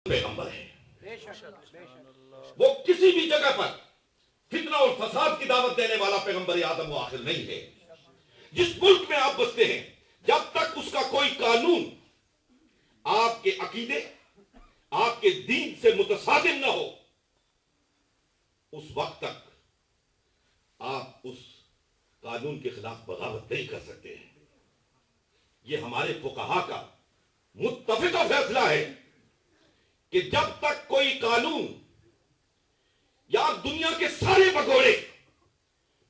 پیغمبر ہے، وہ کسی بھی جگہ پر فتنہ اور فساد کی دعوت دینے والا پیغمبر آدم و آخر نہیں ہے۔ جس ملک میں آپ بستے ہیں جب تک اس کا کوئی قانون آپ کے عقیدے آپ کے دین سے متصادم نہ ہو اس وقت تک آپ اس قانون کے خلاف بغاوت نہیں کر سکتے ہیں۔ یہ ہمارے فقہا کا متفقہ فیصلہ ہے کہ جب تک کوئی قانون یا دنیا کے سارے بگوڑے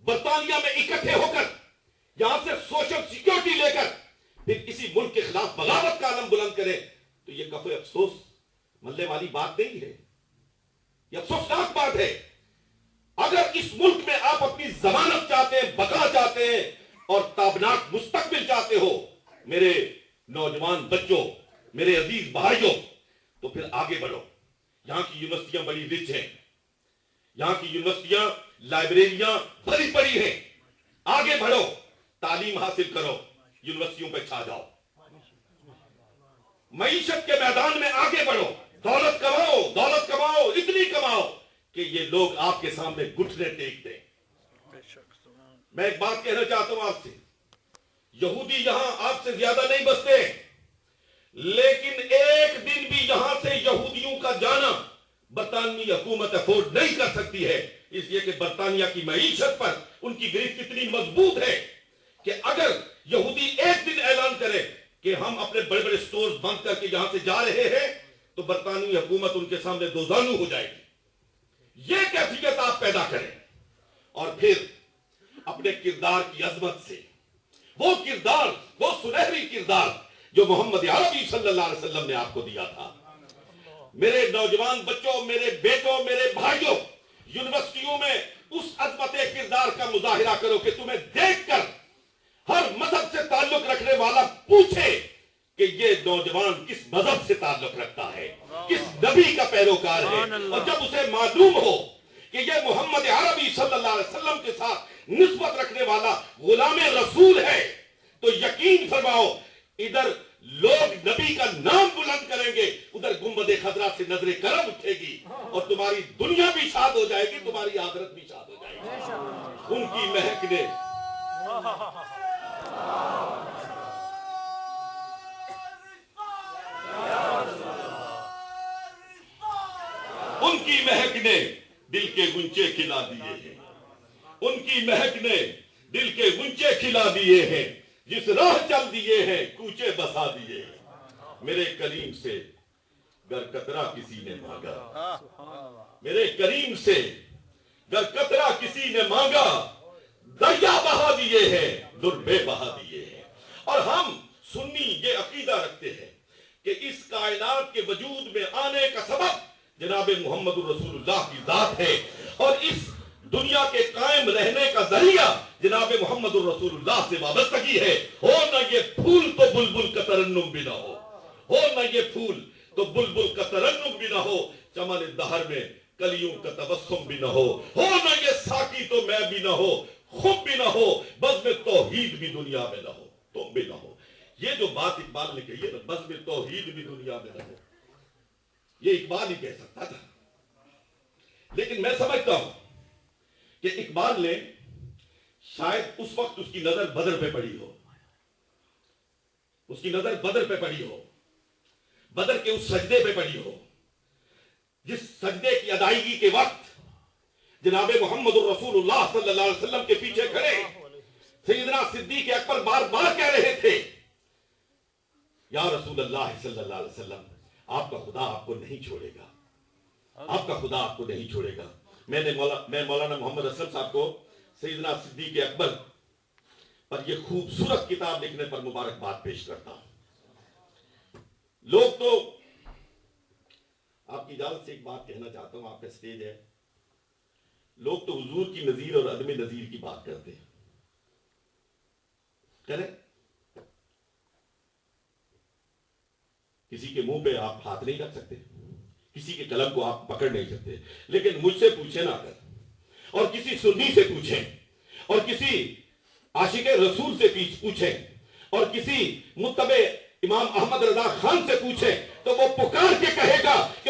برطانیہ میں اکٹھے ہو کر یہاں سے سوشل سیکیورٹی لے کر پھر کسی ملک کے خلاف بغاوت کا علم بلند کرے تو یہ کف افسوس ملنے والی بات نہیں ہے، یہ افسوسناک بات ہے۔ اگر اس ملک میں آپ اپنی ضمانت چاہتے ہیں، بقا چاہتے ہیں اور تابناک مستقبل چاہتے ہو میرے نوجوان بچوں، میرے عزیز بھائیوں، تو پھر آگے بڑھو۔ یہاں کی یونیورسٹیاں بڑی رچ ہیں، یہاں کی یونیورسٹیاں لائبریریاں بڑی بڑی ہیں، آگے بڑھو، تعلیم حاصل کرو، یونیورسٹیوں پہ چھا جاؤ، معیشت کے میدان میں آگے بڑھو، دولت کماؤ، اتنی کماؤ کہ یہ لوگ آپ کے سامنے گھٹنے ٹیک دیں۔ میں ایک بات کہنا چاہتا ہوں آپ سے، یہودی یہاں آپ سے زیادہ نہیں بستے، لیکن ایک دن بھی یہاں سے یہودیوں کا جانا برطانوی حکومت افورڈ نہیں کر سکتی ہے، اس لیے کہ برطانیہ کی معیشت پر ان کی گرفت اتنی مضبوط ہے کہ اگر یہودی ایک دن اعلان کرے کہ ہم اپنے بڑے بڑے سٹورز بند کر کے یہاں سے جا رہے ہیں تو برطانوی حکومت ان کے سامنے دوزانو ہو جائے گی۔ یہ کیفیت آپ پیدا کریں اور پھر اپنے کردار کی عظمت سے وہ کردار، وہ سنہری کردار جو محمد عربی صلی اللہ علیہ وسلم نے آپ کو دیا تھا۔ میرے نوجوان بچوں، میرے بیٹوں، میرے بھائیوں، یونیورسٹیوں میں اس عظمت کردار کا مظاہرہ کرو کہ تمہیں دیکھ کر ہر مذہب سے تعلق رکھنے والا پوچھے کہ یہ نوجوان کس مذہب سے تعلق رکھتا ہے، کس نبی کا پیروکار ہے۔ اور جب اسے معلوم ہو کہ یہ محمد عربی صلی اللہ علیہ وسلم کے ساتھ نسبت رکھنے والا غلام رسول ہے تو یقین فرماؤ ادھر لوگ نبی کا نام بلند کریں گے، ادھر گنبد خضرا سے نظر کرم اٹھے گی اور تمہاری دنیا بھی شاد ہو جائے گی، تمہاری آخرت بھی شاد ہو جائے گی۔ ان کی مہک نے ان کی مہک نے دل کے گنچے کھلا دیے ہیں، ان کی مہک نے دل کے گنچے کھلا دیے ہیں، جس راہ چل دیے ہیں کوچے بسا دیے ہیں۔ میرے کریم سے گر قطرہ کسی نے مانگا، میرے کریم سے گر قطرہ کسی نے مانگا، دریا بہا دیے ہیں، دربے بہا دیے ہیں۔ اور ہم سنی یہ عقیدہ رکھتے ہیں کہ اس کائنات کے وجود میں آنے کا سبب جناب محمد الرسول اللہ کی ذات ہے اور اس دنیا کے قائم رہنے کا ذریعہ جناب محمد الرسول اللہ سے وابستگی ہے۔ ہو نہ یہ پھول تو بلبل کا ترنم بھی نہ ہو نہ یہ پھول تو بلبل کا ترنم بھی نہ ہو، چمن دہر میں کلیوں کا تبسم بھی نہ ہو نہ یہ ساقی تو میں بھی نہ ہو، خم بھی نہ ہو، بزم توحید بھی دنیا میں نہ ہو، تم بھی نہ ہو۔ یہ جو بات اقبال نے کہی ہے نا، بزم توحید بھی دنیا میں نہ ہو، یہ اقبال ہی کہہ سکتا تھا۔ لیکن میں سمجھتا ہوں کہ اقبال نے شاید اس وقت اس کی نظر بدر پہ پڑی ہو، اس کی نظر بدر پہ پڑی ہو، بدر کے اس سجدے پہ پڑی ہو جس سجدے کی ادائیگی کے وقت جناب محمد الرسول اللہ صلی اللہ علیہ وسلم کے پیچھے کھڑے سیدنا صدیق اکبر بار بار کہہ رہے تھے یا رسول اللہ صلی اللہ علیہ وسلم، آپ کا خدا آپ کو نہیں چھوڑے گا، آپ کا خدا آپ کو نہیں چھوڑے گا۔ میں مولانا محمد اسلم صاحب کو سیدنا صدیق اکبر پر یہ خوبصورت کتاب لکھنے پر مبارکباد پیش کرتا ہوں۔ لوگ تو آپ کی اجازت سے ایک بات کہنا چاہتا ہوں، آپ کا سٹیج ہے، لوگ تو حضور کی نظیر اور عدم نظیر کی بات کرتے ہیں، کریں کسی کے منہ پہ آپ ہاتھ نہیں رکھ سکتے، کسی کے قلم کو آپ پکڑ نہیں سکتے، لیکن مجھ سے پوچھیں نہ کر اور کسی سنی سے پوچھیں اور کسی عاشق رسول سے پوچھیں اور کسی متبع امام احمد رضا خان سے پوچھیں تو وہ پکار کے کہے گا کہ